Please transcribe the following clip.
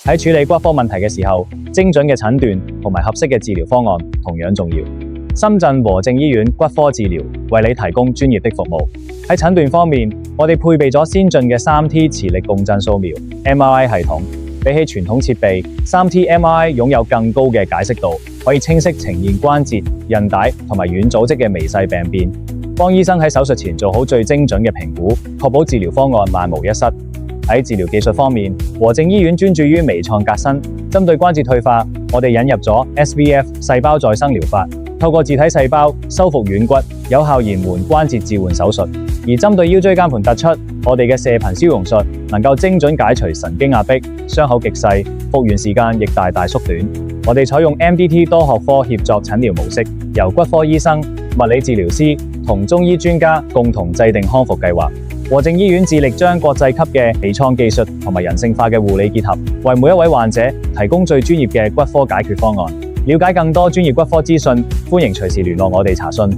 喺處理骨科問題嘅時候，精準嘅診斷同埋合適嘅治療方案同樣重要。深圳和正醫院骨科治療為你提供專業的服務。喺診斷方面，我哋配備咗先進嘅 3T 磁力共振掃描 MRI 系統，比起傳統設備，3T MRI 擁有更高嘅解析度，可以清晰呈現關節、韌帶同埋軟組織嘅微細病變，幫醫生喺手術前做好最精準嘅評估，確保治療方案萬無一失。喺治療技術方面，和正醫院專注於微創革新，針對關節退化，我哋引入咗 SVF 細胞再生療法，透過自體細胞修復軟骨，有效延緩關節置換手術。而針對腰椎間盤突出，我哋嘅射頻消融術能夠精準解除神經壓迫，傷口極細，復原時間亦大大縮短。我哋採用 MDT 多學科協作診療模式，由骨科醫生、物理治療師同中醫專家共同制定康復計劃。和正醫院致力將國際級嘅微創技術同埋人性化嘅護理結合，為每一位患者提供最專業嘅骨科解決方案。了解更多專業骨科資訊，歡迎隨時聯絡我哋查詢。